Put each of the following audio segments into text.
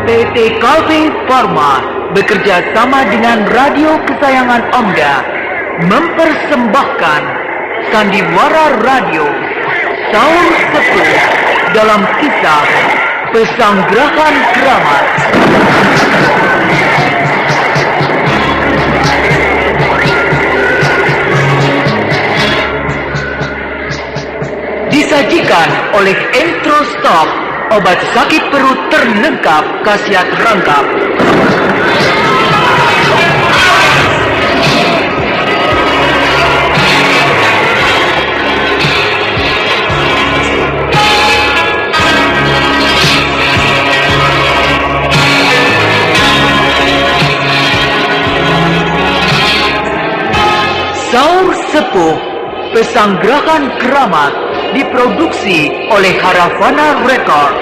PT Kalbe Pharma bekerja sama dengan radio kesayangan Anda mempersembahkan Sandiwara Radio Saur Sepuh dalam kisah Pesanggrahan Keramat. Disajikan oleh Entrostop, obat sakit perut terlengkap khasiat rangkap. Saur Sepuh Pesanggrahan Keramat diproduksi oleh Haravana Record.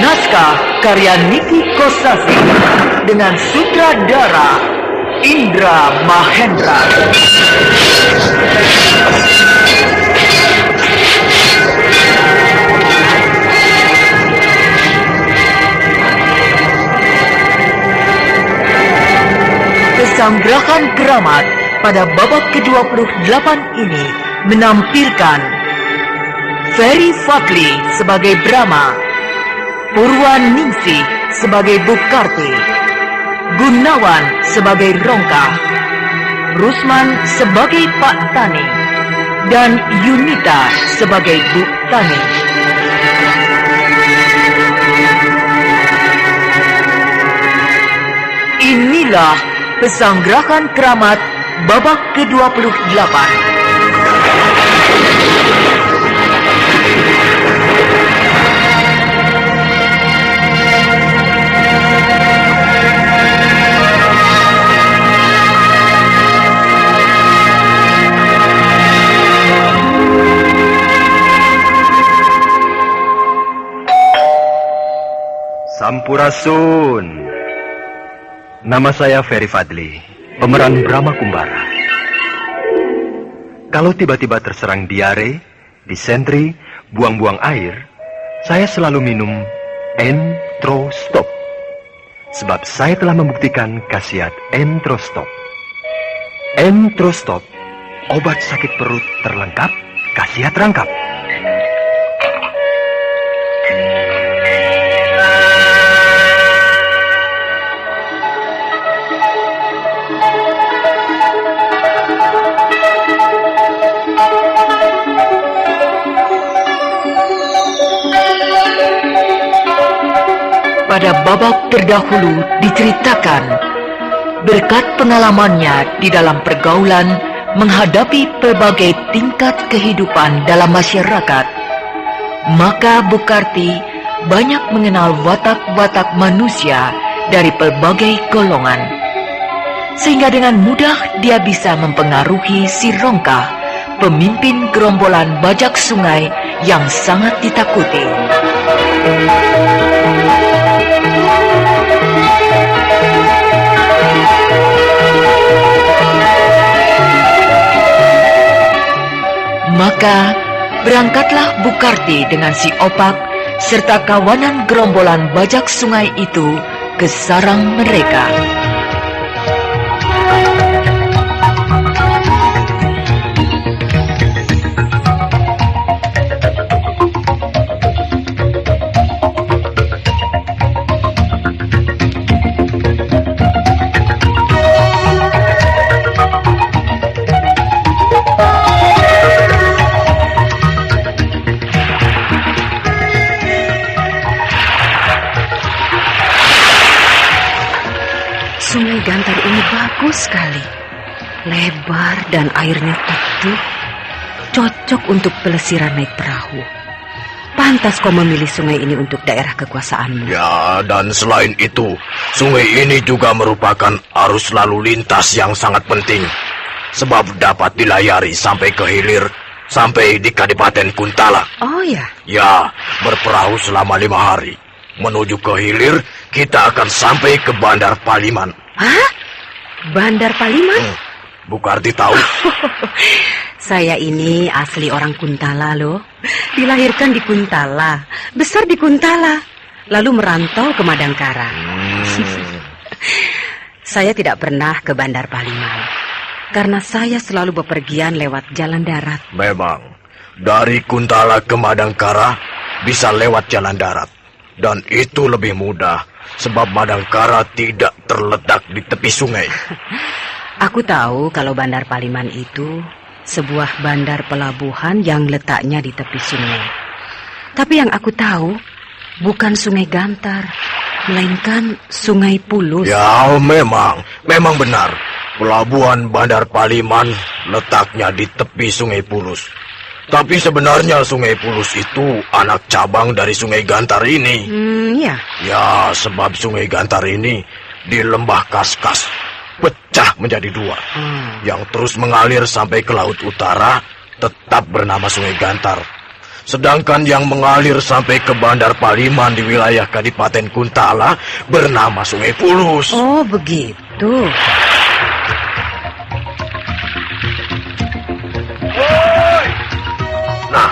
Naskah karya Niti Kosasi dengan sutradara Indra Mahendra. Pesanggrahan Keramat pada babak ke-28 ini menampilkan Ferry Fadli sebagai Brahma, Purwan Ningsih sebagai Bukarti, Gunawan sebagai Rongka, Rusman sebagai Pak Tani, dan Yunita sebagai Bu Tani. Inilah Pesanggrahan Keramat babak ke-28. Sampurasun. Nama saya Ferry Fadli, pemeran Brahma Kumbara. Kalau tiba-tiba terserang diare, disentri, buang-buang air, saya selalu minum Entrostop. Sebab saya telah membuktikan khasiat Entrostop. Entrostop, obat sakit perut terlengkap, khasiat rangkap. Pada babak terdahulu diceritakan berkat pengalamannya di dalam pergaulan menghadapi berbagai tingkat kehidupan dalam masyarakat, maka Bukarti banyak mengenal watak-watak manusia dari berbagai golongan, sehingga dengan mudah dia bisa mempengaruhi si Rongka, pemimpin gerombolan bajak sungai yang sangat ditakuti. Maka berangkatlah Bukarti dengan si Opak serta kawanan gerombolan bajak sungai itu ke sarang mereka. Sungai Gantar ini bagus sekali. Lebar dan airnya teduh. Cocok untuk pelesiran naik perahu. Pantas kau memilih sungai ini untuk daerah kekuasaanmu. Ya, dan selain itu, sungai ini juga merupakan arus lalu lintas yang sangat penting. Sebab dapat dilayari sampai ke hilir, sampai di Kadipaten Kuntala. Oh ya? Ya, berperahu selama 5 hari. Menuju ke hilir, kita akan sampai ke Bandar Paliman. Hah? Bandar Paliman? Bukarti tahu? Saya ini asli orang Kuntala loh. Dilahirkan di Kuntala, besar di Kuntala, lalu merantau ke Madangkara. Saya tidak pernah ke Bandar Paliman, karena saya selalu bepergian lewat jalan darat. Memang, dari Kuntala ke Madangkara bisa lewat jalan darat. Dan itu lebih mudah, sebab Madangkara tidak terletak di tepi sungai. Aku tahu kalau Bandar Paliman itu sebuah bandar pelabuhan yang letaknya di tepi sungai. Tapi yang aku tahu bukan Sungai Gantar, melainkan Sungai Pulus. Ya, memang benar. Pelabuhan Bandar Paliman letaknya di tepi Sungai Pulus. Tapi sebenarnya Sungai Pulus itu anak cabang dari Sungai Gantar ini. Ya. Ya, sebab Sungai Gantar ini di Lembah Kaskas pecah menjadi dua. Yang terus mengalir sampai ke Laut Utara tetap bernama Sungai Gantar. Sedangkan yang mengalir sampai ke Bandar Paliman di wilayah Kadipaten Kuntala bernama Sungai Pulus. Oh, begitu. Nah,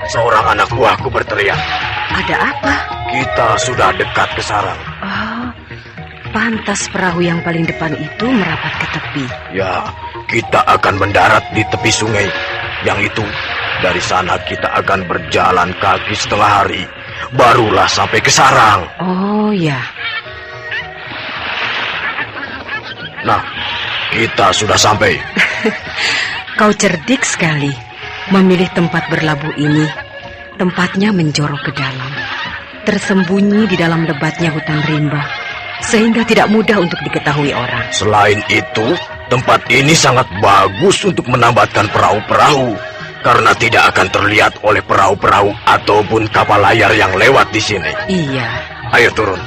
seorang anak buahku berteriak. Ada apa? Kita sudah dekat ke sarang. Oh, pantas perahu yang paling depan itu merapat ke tepi. Ya, kita akan mendarat di tepi sungai. Yang itu, dari sana kita akan berjalan kaki setengah hari. Barulah sampai ke sarang. Oh, ya. Nah, kita sudah sampai. Kau cerdik sekali memilih tempat berlabuh ini. Tempatnya menjorok ke dalam, tersembunyi di dalam lebatnya hutan rimba, sehingga tidak mudah untuk diketahui orang. Selain itu, tempat ini sangat bagus untuk menambatkan perahu-perahu, karena tidak akan terlihat oleh perahu-perahu ataupun kapal layar yang lewat di sini. Iya. Ayo turun.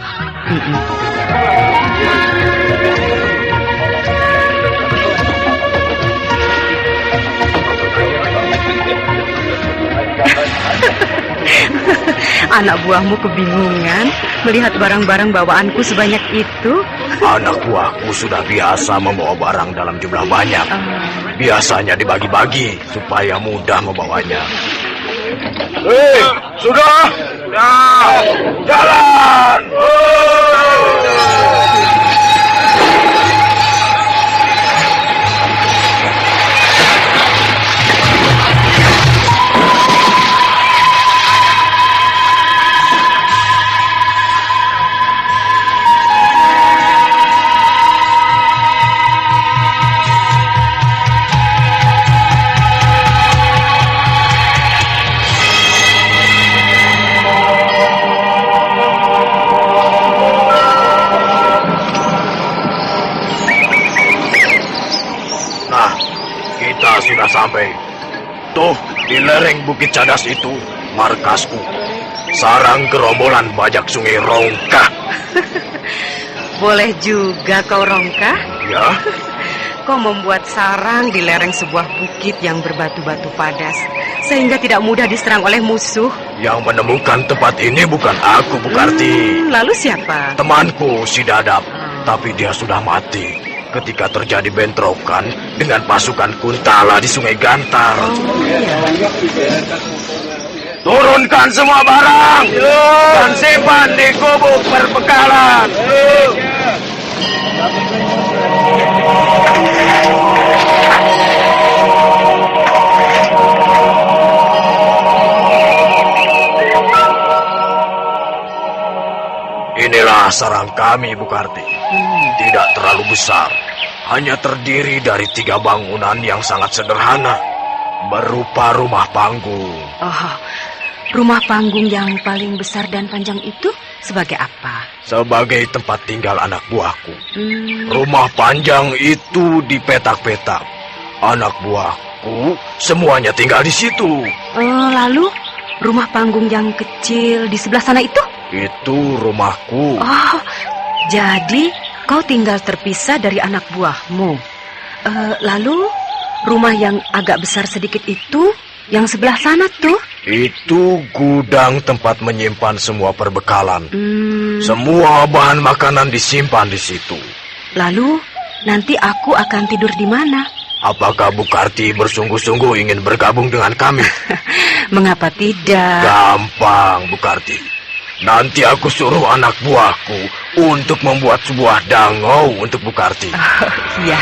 Anak buahmu kebingungan melihat barang-barang bawaanku sebanyak itu. Anak buahku sudah biasa membawa barang dalam jumlah banyak. Biasanya dibagi-bagi supaya mudah membawanya. Hei, sudah! Nah, jalan! Sudah sampai. Tuh, di lereng Bukit Cadas itu, markasku. Sarang gerombolan bajak sungai Rongkah. Boleh juga kau Rongkah? Ya. Kau membuat sarang di lereng sebuah bukit yang berbatu-batu padas, sehingga tidak mudah diserang oleh musuh. Yang menemukan tempat ini bukan aku, Bukarti. Lalu siapa? Temanku, si Dadap. Tapi dia sudah mati ketika terjadi bentrokan dengan pasukan Kuntala di Sungai Gantar. Turunkan semua barang dan simpan di gubuk perbekalan. Inilah sarang kami, Bukarti. Tidak terlalu besar, hanya terdiri dari 3 bangunan yang sangat sederhana, berupa rumah panggung. Oh, rumah panggung yang paling besar dan panjang itu sebagai apa? Sebagai tempat tinggal anak buahku. Rumah panjang itu dipetak-petak. Anak buahku semuanya tinggal di situ. Lalu rumah panggung yang kecil di sebelah sana itu? Itu rumahku. Oh, jadi kau tinggal terpisah dari anak buahmu. Lalu rumah yang agak besar sedikit itu Yang sebelah sana tuh. Itu gudang tempat menyimpan semua perbekalan. Hmm, Semua bahan makanan disimpan di situ. lalu nanti aku akan tidur di mana? Apakah Bu Karti bersungguh-sungguh ingin bergabung dengan kami? Mengapa tidak? Gampang, Bu Karti. Nanti aku suruh anak buahku untuk membuat sebuah dangau untuk Bu Karti. Oh, iya.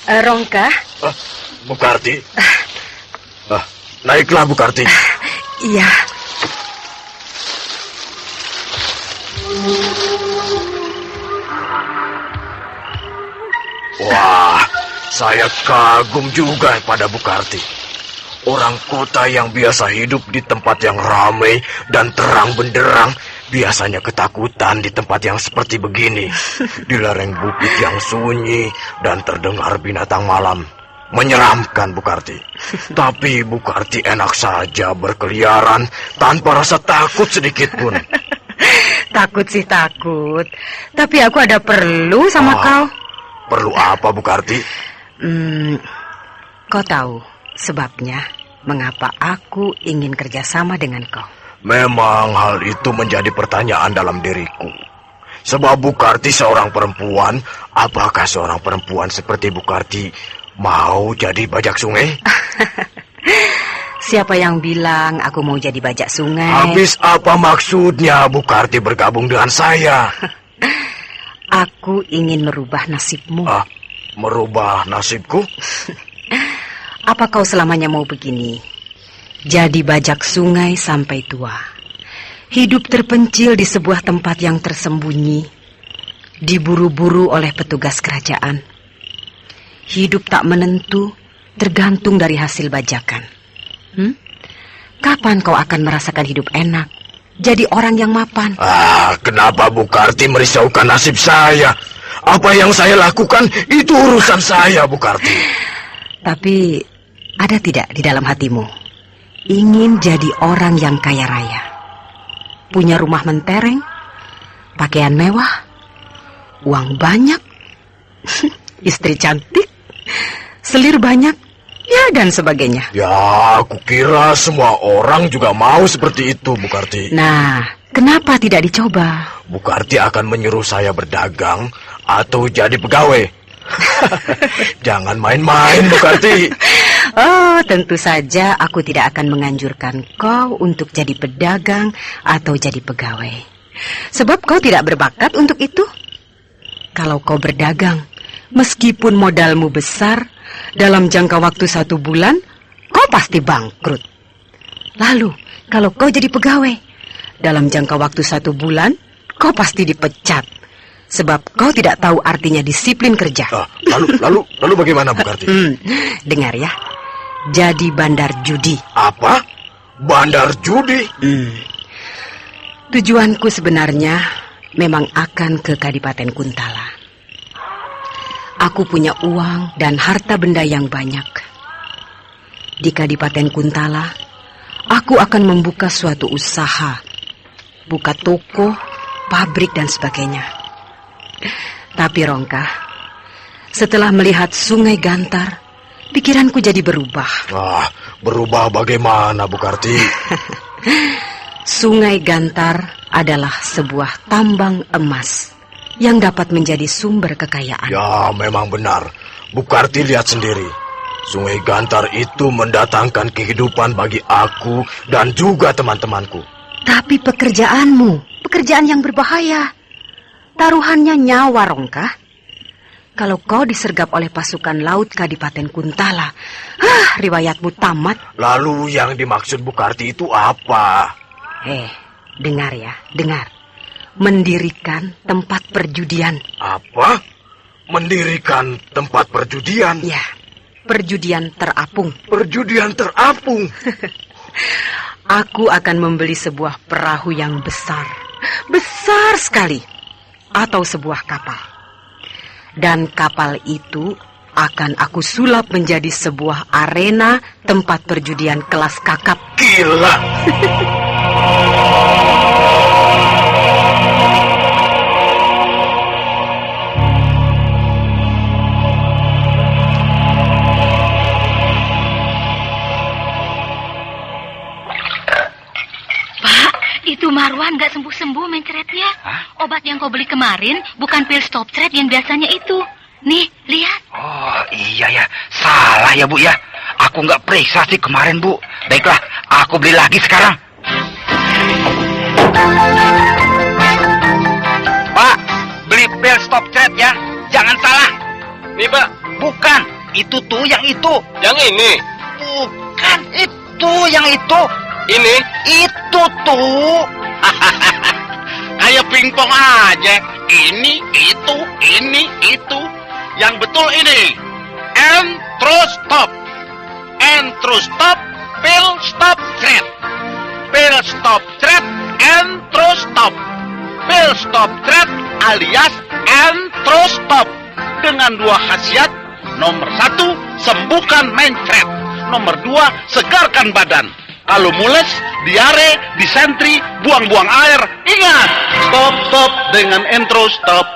Rongka? Bu Karti? Naiklah Bu Karti. Iya. Wah, saya kagum juga pada Bu Karti. Orang kota yang biasa hidup di tempat yang ramai dan terang benderang, biasanya ketakutan di tempat yang seperti begini. Di lereng bukit yang sunyi dan terdengar binatang malam. Menyeramkan, Bu Karti. Tapi Bu Karti enak saja berkeliaran tanpa rasa takut sedikit pun. Takut sih takut. Tapi aku ada perlu sama kau. Perlu apa, Bu Karti? Kau tahu sebabnya mengapa aku ingin kerjasama dengan kau. Memang hal itu menjadi pertanyaan dalam diriku. Sebab Bu Karti seorang perempuan, apakah seorang perempuan seperti Bu Karti mau jadi bajak sungai? Siapa yang bilang aku mau jadi bajak sungai? Habis apa maksudnya Bu Karti bergabung dengan saya? Aku ingin merubah nasibmu. Merubah nasibku? Apa kau selamanya mau begini? Jadi bajak sungai sampai tua. Hidup terpencil di sebuah tempat yang tersembunyi. Diburu-buru oleh petugas kerajaan. Hidup tak menentu, tergantung dari hasil bajakan. Kapan kau akan merasakan hidup enak? Jadi orang yang mapan. Kenapa Bu Karti merisaukan nasib saya? Apa yang saya lakukan itu urusan saya, Bu Karti. Tapi ada tidak di dalam hatimu ingin jadi orang yang kaya raya? Punya rumah mentereng, pakaian mewah, uang banyak, istri cantik, selir banyak, ya dan sebagainya. Ya, aku kira semua orang juga mau seperti itu, Bu Karti. Nah, kenapa tidak dicoba? Bu Karti akan menyuruh saya berdagang atau jadi pegawai. Jangan main-main, Bu Karti. Oh, tentu saja aku tidak akan menganjurkan kau untuk jadi pedagang atau jadi pegawai. Sebab kau tidak berbakat untuk itu. Kalau kau berdagang, meskipun modalmu besar, dalam jangka waktu 1 bulan, kau pasti bangkrut. Lalu, kalau kau jadi pegawai, dalam jangka waktu 1 bulan, kau pasti dipecat. Sebab kau tidak tahu artinya disiplin kerja. Lalu bagaimana, Bu Karti? Dengar ya. Jadi bandar judi. Apa? Bandar judi? Tujuanku sebenarnya memang akan ke Kadipaten Kuntala. Aku punya uang dan harta benda yang banyak. Di Kadipaten Kuntala, aku akan membuka suatu usaha. Buka toko, pabrik dan sebagainya. Tapi Rongka, setelah melihat Sungai Gantar, pikiranku jadi berubah. Berubah bagaimana, Bu Karti? Sungai Gantar adalah sebuah tambang emas yang dapat menjadi sumber kekayaan. Ya, memang benar. Bu Karti lihat sendiri. Sungai Gantar itu mendatangkan kehidupan bagi aku dan juga teman-temanku. Tapi pekerjaan yang berbahaya. Taruhannya nyawa, Rongkah. Kalau kau disergap oleh pasukan laut Kadipaten Kuntala, riwayatmu tamat. Lalu yang dimaksud Bu Karti itu apa? Dengar ya, dengar. Mendirikan tempat perjudian. Apa? Mendirikan tempat perjudian? Ya, perjudian terapung. Perjudian terapung? Aku akan membeli sebuah perahu yang besar. Besar sekali. Atau sebuah kapal. Dan kapal itu akan aku sulap menjadi sebuah arena tempat perjudian kelas kakap. Gila! Itu Marwan gak sembuh-sembuh mencretnya. Obat yang kau beli kemarin bukan pil stop thread yang biasanya itu. Nih, lihat. Oh iya ya, salah ya Bu ya. Aku nggak periksa sih kemarin Bu. Baiklah, aku beli lagi sekarang. Pak, beli pil stop thread ya. Jangan salah. Nih Pak. Bukan, itu tuh yang itu. Yang ini. Bukan, itu yang itu. Ini. Itu tuh. Kayak pingpong aja. Ini, itu, ini, itu. Yang betul ini. Entrostop. Entrostop, pil stop thread. Pil stop thread, entrostop. Pil stop thread alias entrostop. Dengan dua khasiat. Nomor 1, sembuhkan mencret. Nomor 2, segarkan badan. Kalau mules, diare, disentri, buang-buang air, ingat, stop dengan entro stop.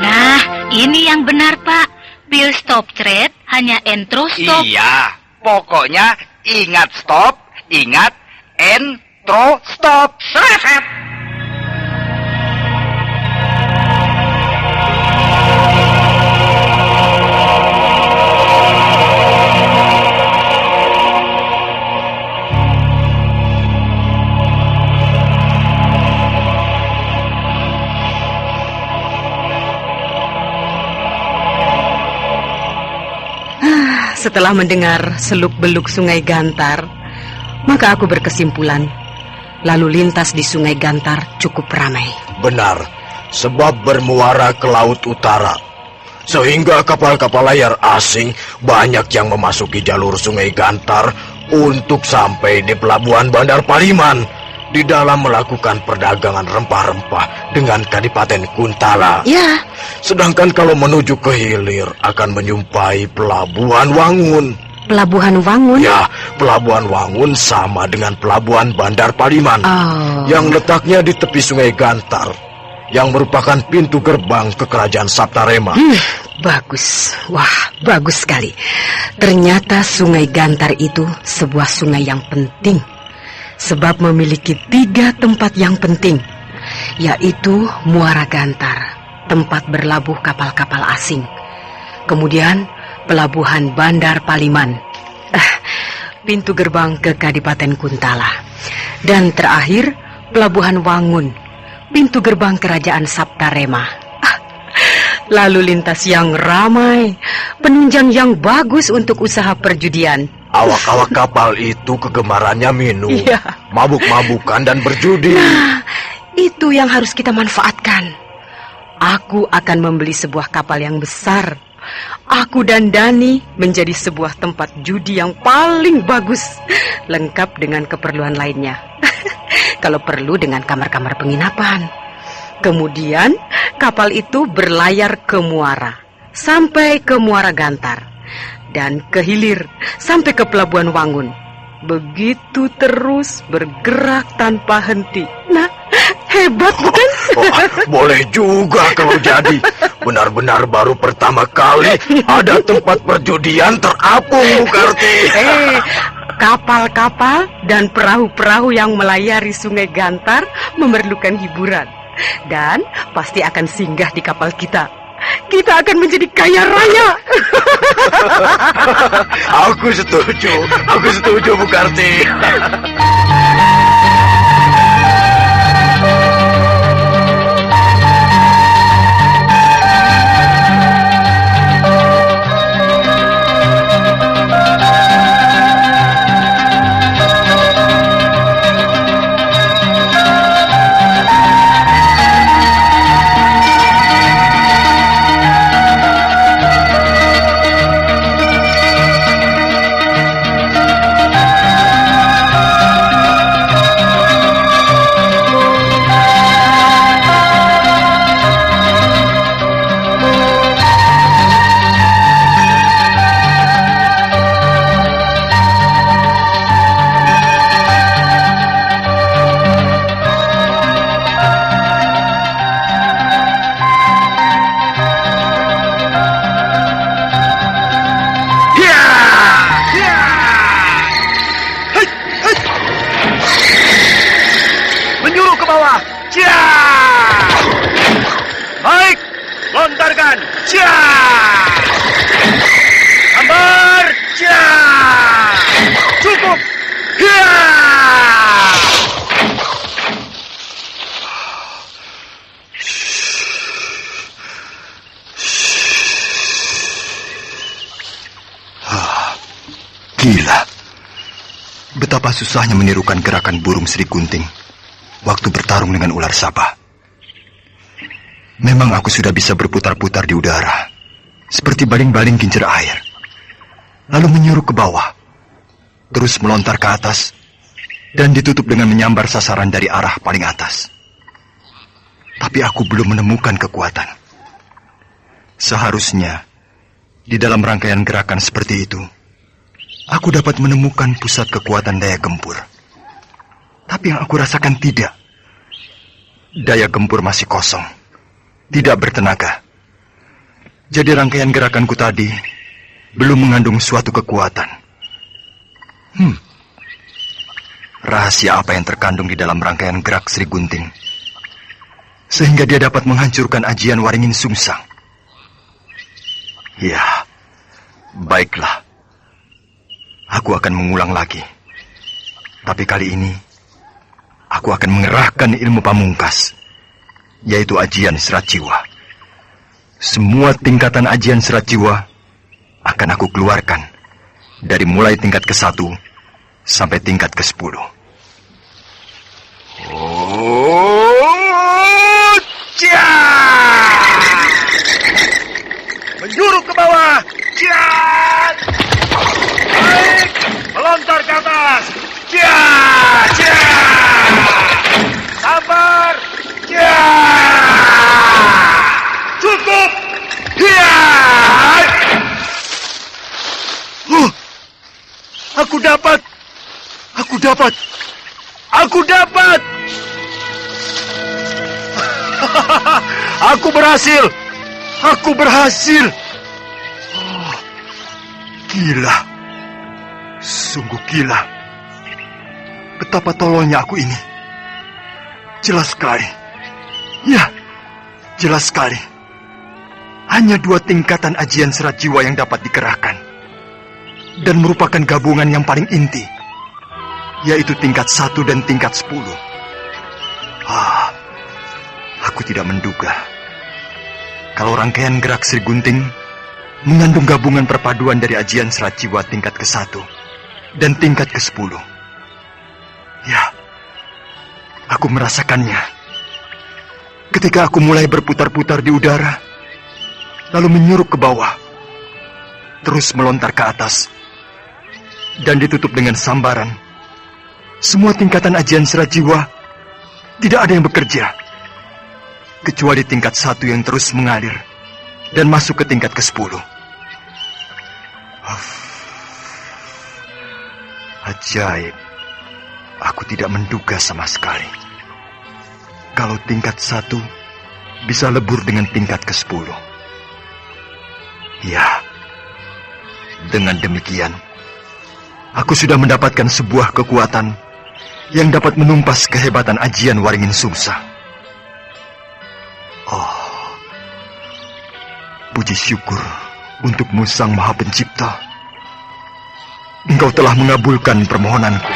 Nah, ini yang benar, Pak. Pil stop thread hanya entro stop. Iya, pokoknya ingat stop, ingat entro stop. Selesai. Setelah mendengar seluk-beluk Sungai Gantar, maka aku berkesimpulan, lalu lintas di Sungai Gantar cukup ramai. Benar, sebab bermuara ke Laut Utara. Sehingga kapal-kapal layar asing banyak yang memasuki jalur Sungai Gantar untuk sampai di pelabuhan Bandar Paliman di dalam melakukan perdagangan rempah-rempah dengan Kadipaten Kuntala. Ya. Sedangkan kalau menuju ke hilir akan menyumpai Pelabuhan Wangun. Pelabuhan Wangun? Ya, Pelabuhan Wangun sama dengan Pelabuhan Bandar Paliman. Yang letaknya di tepi Sungai Gantar, yang merupakan pintu gerbang ke Kerajaan Saptarema. Bagus. Wah, bagus sekali. Ternyata Sungai Gantar itu sebuah sungai yang penting. Sebab memiliki 3 tempat yang penting, yaitu Muara Gantar, tempat berlabuh kapal-kapal asing. Kemudian Pelabuhan Bandar Paliman, pintu gerbang ke Kadipaten Kuntala. Dan terakhir Pelabuhan Wangun, pintu gerbang Kerajaan Saptarema. Lalu lintas yang ramai, penunjang yang bagus untuk usaha perjudian. Awak-awak kapal itu kegemarannya minum, mabuk-mabukan dan berjudi. Nah, itu yang harus kita manfaatkan. Aku akan membeli sebuah kapal yang besar. Aku dan Dani menjadi sebuah tempat judi yang paling bagus, lengkap dengan keperluan lainnya. Kalau perlu dengan kamar-kamar penginapan. Kemudian kapal itu berlayar ke muara, sampai ke Muara Gantar. Dan ke hilir sampai ke Pelabuhan Wangun. Begitu terus bergerak tanpa henti. Nah, hebat bukan? Boleh juga kalau jadi. Benar-benar baru pertama kali ada tempat perjudian terapung, Bu Karti. Kapal-kapal dan perahu-perahu yang melayari Sungai Gantar memerlukan hiburan. Dan pasti akan singgah di kapal kita. Kita akan menjadi kaya raya. Aku setuju, Bu Karti. ajian. Sambar. Cukup. Gila. Betapa susahnya menirukan gerakan burung Sri Gunting waktu bertarung dengan ular Sabah. Memang aku sudah bisa berputar-putar di udara, seperti baling-baling kincir air, lalu menyuruh ke bawah, terus melontar ke atas, dan ditutup dengan menyambar sasaran dari arah paling atas. Tapi aku belum menemukan kekuatan. Seharusnya, di dalam rangkaian gerakan seperti itu, aku dapat menemukan pusat kekuatan daya gempur. Tapi yang aku rasakan tidak. Daya gempur masih kosong, tidak bertenaga. Jadi rangkaian gerakanku tadi belum mengandung suatu kekuatan. Rahasia apa yang terkandung di dalam rangkaian gerak Sri Gunting, sehingga dia dapat menghancurkan ajian Waringin Sungsang? Ya, baiklah. Aku akan mengulang lagi. Tapi kali ini, aku akan mengerahkan ilmu pamungkas, yaitu ajian serat jiwa. Semua tingkatan ajian serat jiwa akan aku keluarkan, dari mulai tingkat ke-1 sampai tingkat ke-10. Menjuruk ke bawah. Baik, melontar ke atas. Sabar. Cukup. Aku dapat. Aku berhasil. Oh, gila. Sungguh gila. Betapa tololnya aku ini. Jelas sekali. Ya, jelas sekali. Hanya 2 tingkatan ajian serat jiwa yang dapat dikerahkan. Dan merupakan gabungan yang paling inti, yaitu tingkat 1 dan tingkat 10. Aku tidak menduga kalau rangkaian gerak Sri Gunting mengandung gabungan perpaduan dari ajian serat jiwa tingkat ke-1 dan tingkat ke-10. Ya, aku merasakannya ketika aku mulai berputar-putar di udara, lalu menyuruh ke bawah, terus melontar ke atas, dan ditutup dengan sambaran. Semua tingkatan ajian serat jiwa tidak ada yang bekerja, kecuali tingkat 1 yang terus mengalir dan masuk ke tingkat ke-10. Ajaib. Aku tidak menduga sama sekali kalau tingkat 1 bisa lebur dengan tingkat ke-10. Ya, dengan demikian aku sudah mendapatkan sebuah kekuatan yang dapat menumpas kehebatan ajian Waringin Sungsang. Puji syukur untukmu Sang Maha Pencipta. Engkau telah mengabulkan permohonanku.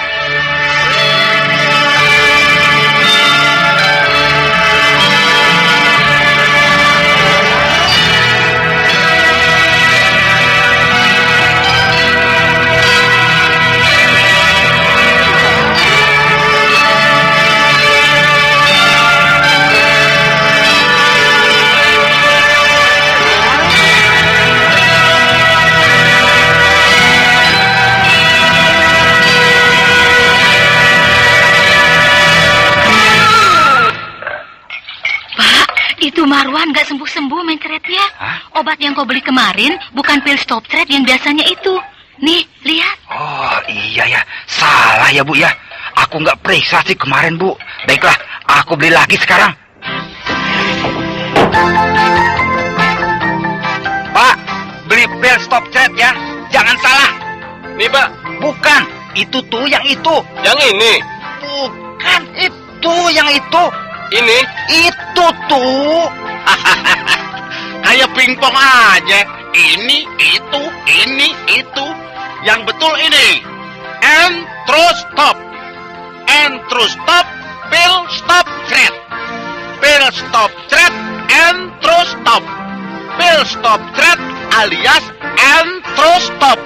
Itu Marwan gak sembuh-sembuh mencretnya. Obat yang kau beli kemarin bukan pil stop thread yang biasanya itu. Nih, lihat. Oh iya ya, salah ya Bu ya. Aku nggak periksa sih kemarin Bu. Baiklah, aku beli lagi sekarang. Pak, beli pil stop thread ya. Jangan salah. Nih Pak, Bukan, itu tuh yang itu. yang ini, Bukan, itu yang itu. ini. Itu tuh. Kayak pingpong aja. Ini, itu, ini, itu. Yang betul ini. And throw stop. And throw stop. Pill stop thread. Pill stop thread. And throw stop. Pill stop thread alias and throw stop.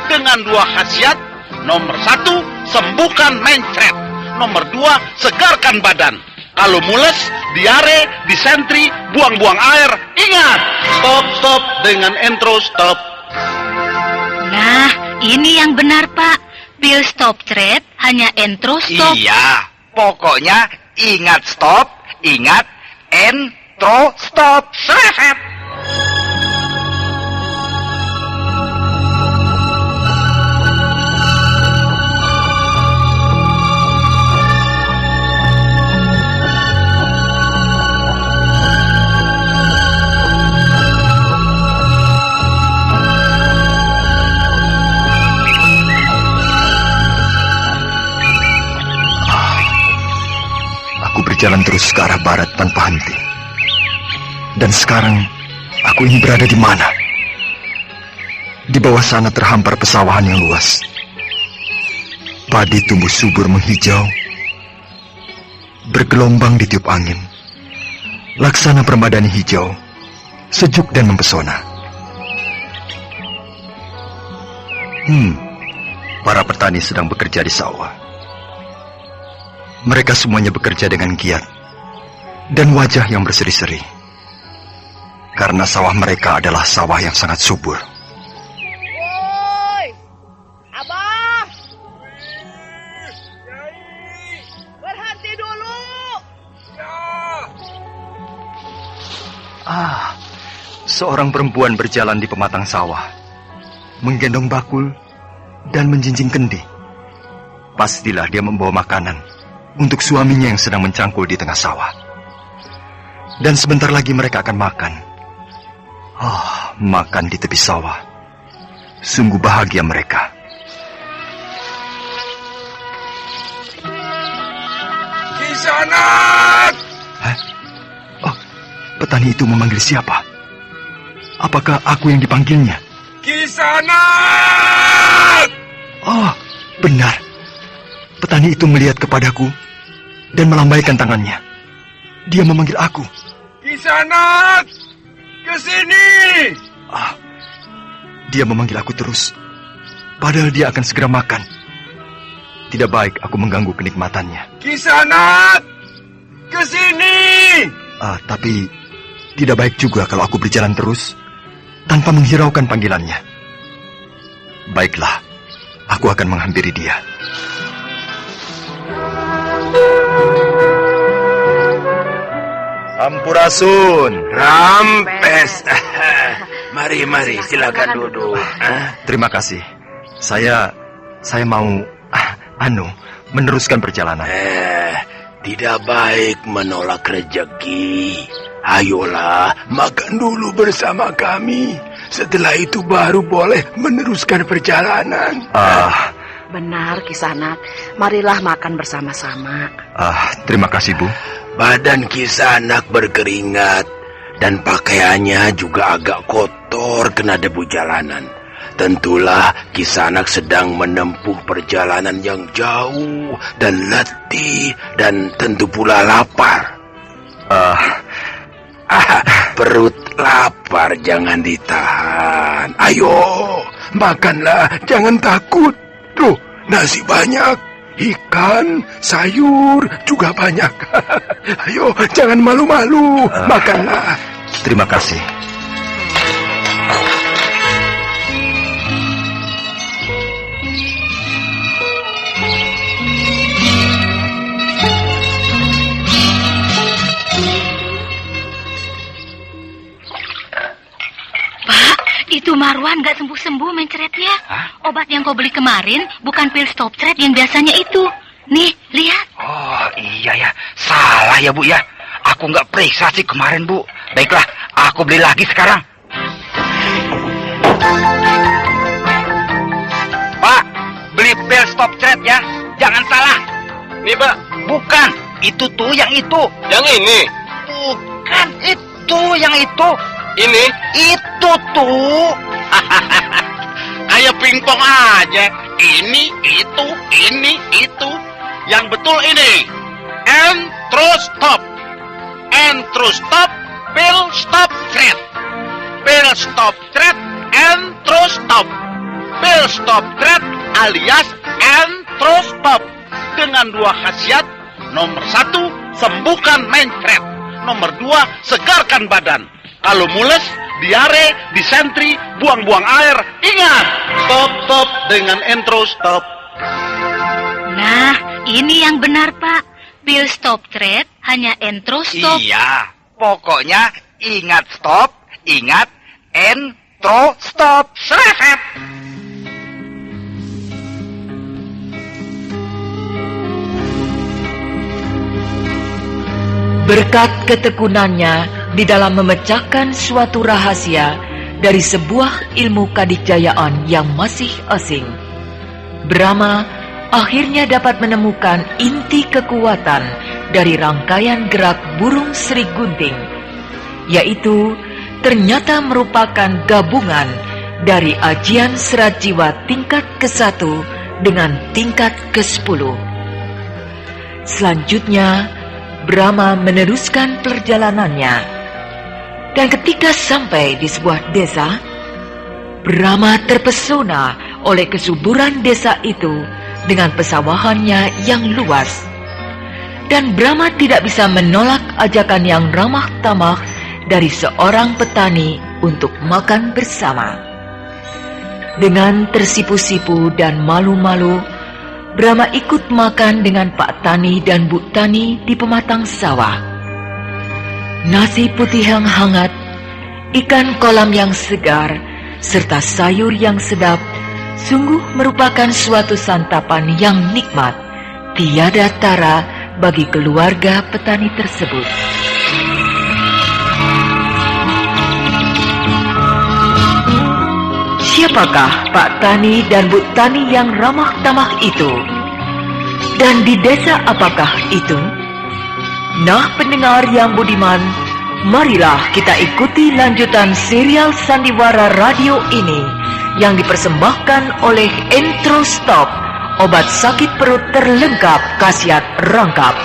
Dengan dua khasiat. Nomor 1, sembuhkan mencret. Nomor 2, segarkan badan. Kalau mules, diare, disentri, buang-buang air, ingat, stop dengan entro stop. Nah, ini yang benar, Pak. Pil stop thread hanya entro stop. Iya, pokoknya ingat stop, ingat entro stop. Seret. Berjalan terus ke arah barat tanpa henti. Dan sekarang, aku ini berada di mana? Di bawah sana terhampar pesawahan yang luas. Padi tumbuh subur menghijau, bergelombang di tiup angin. Laksana permadani hijau, sejuk dan mempesona. Para petani sedang bekerja di sawah. Mereka semuanya bekerja dengan giat dan wajah yang berseri-seri. Karena sawah mereka adalah sawah yang sangat subur. Woi, Abah! Berhenti dulu! Seorang perempuan berjalan di pematang sawah, menggendong bakul dan menjinjing kendi. Pastilah dia membawa makanan untuk suaminya yang sedang mencangkul di tengah sawah. Dan sebentar lagi mereka akan makan. Makan di tepi sawah. Sungguh bahagia mereka. Kisanak! Petani itu memanggil siapa? Apakah aku yang dipanggilnya? Kisanak! Benar. Petani itu melihat kepadaku dan melambaikan tangannya. Dia memanggil aku. Kisanak! Ke sini! Dia memanggil aku terus. Padahal dia akan segera makan. Tidak baik aku mengganggu kenikmatannya. Kisanak! Ke sini! Tapi tidak baik juga kalau aku berjalan terus tanpa menghiraukan panggilannya. Baiklah, aku akan menghampiri dia. Sampurasun. Rampes. Mari, silakan duduk. Terima kasih. Saya mau meneruskan perjalanan. Tidak baik menolak rezeki. Ayolah, makan dulu bersama kami. Setelah itu baru boleh meneruskan perjalanan. Benar, Kisanak. Marilah makan bersama-sama. Terima kasih, Bu. Badan Kisanak berkeringat dan pakaiannya juga agak kotor kena debu jalanan. Tentulah Kisanak sedang menempuh perjalanan yang jauh dan letih dan tentu pula lapar. Perut lapar jangan ditahan. Ayo, makanlah, jangan takut. Tuh, nasi banyak, ikan, sayur juga banyak. Ayo, jangan malu-malu, makanlah. Terima kasih. Itu Marwan gak sembuh-sembuh mencretnya. Obat yang kau beli kemarin bukan pil stop thread yang biasanya itu. Nih, lihat. Oh iya ya, salah ya Bu ya. Aku nggak periksa sih kemarin Bu. Baiklah, aku beli lagi sekarang. Pak, beli pil stop thread ya. Jangan salah. Nih, Pak. Bukan, itu tuh yang itu. Yang ini. Bukan, itu yang itu. Ini? Itu tuh. Kayak pingpong aja. Ini, itu. Yang betul ini. Entrostop. Entrostop, pil stop thread. Pil stop thread, entrostop. Pil stop thread alias entrostop. Dengan 2 khasiat. Nomor 1, sembuhkan main thread. Nomor 2, segarkan badan. Kalau mules, diare, disentri, buang-buang air, ingat, stop dengan entrostop. Nah, ini yang benar, Pak. Pil stop thread hanya entrostop. Iya, pokoknya ingat stop, ingat entrostop. Seret. Berkat ketekunannya di dalam memecahkan suatu rahasia dari sebuah ilmu kadijayaan yang masih asing, Brahma akhirnya dapat menemukan inti kekuatan dari rangkaian gerak burung Sri Gunting, yaitu ternyata merupakan gabungan dari ajian serat jiwa tingkat ke-1 dengan tingkat ke-10. Selanjutnya, Brahma meneruskan perjalanannya, dan ketika sampai di sebuah desa, Brahma terpesona oleh kesuburan desa itu dengan pesawahannya yang luas, dan Brahma tidak bisa menolak ajakan yang ramah tamah dari seorang petani untuk makan bersama. Dengan tersipu-sipu dan malu-malu, Brahma ikut makan dengan Pak Tani dan Bu Tani di pematang sawah. Nasi putih yang hangat, ikan kolam yang segar, serta sayur yang sedap sungguh merupakan suatu santapan yang nikmat, tiada tara bagi keluarga petani tersebut. Siapakah Pak Tani dan Bu Tani yang ramah tamah itu? Dan di desa apakah itu? Nah, pendengar yang budiman, marilah kita ikuti lanjutan serial Sandiwara Radio ini yang dipersembahkan oleh Entrostop, obat sakit perut terlengkap khasiat rangkap.